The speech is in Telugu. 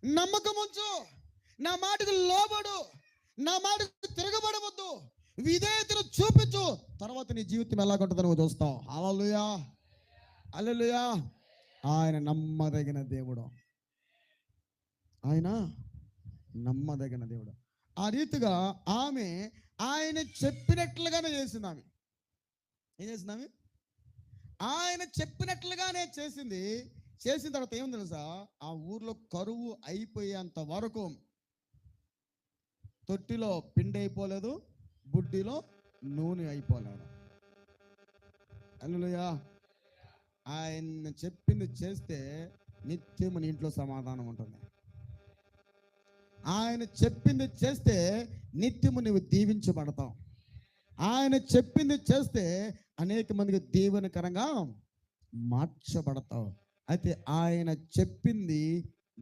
నమ్మకం ఉంచు, నా మాటకు లోబడు, నా మాటకు తిరగబడవద్దు, విధేయతను చూపించు. తర్వాత నీ జీవితం ఎలాగుంటుందో నువ్వు చూస్తావు. హల్లెలూయా, హల్లెలూయా. ఆయన నమ్మదగిన దేవుడు, ఆయన నమ్మదగిన దేవుడు. ఆ రీతిగా ఆమె ఆయన చెప్పినట్లుగానే చేసింది. ఆమె ఏం చేసింది? ఆమె ఆయన చెప్పినట్లుగానే చేసింది. చేసిన తర్వాత ఏముంది తెలుసా? ఆ ఊర్లో కరువు అయిపోయేంత వరకు తొట్టిలో పిండి అయిపోలేదు, బుడ్డిలో నూనె అయిపోలేదు. హల్లెలూయా. ఆయన చెప్పింది చేస్తే నిత్యం నీ ఇంట్లో సమాధానం ఉంటుంది. ఆయన చెప్పింది చేస్తే నిత్యము నువ్వు దీవించబడతావు. ఆయన చెప్పింది చేస్తే అనేక మందికి దీవెనకరంగా మార్చబడతావు. అయితే ఆయన చెప్పింది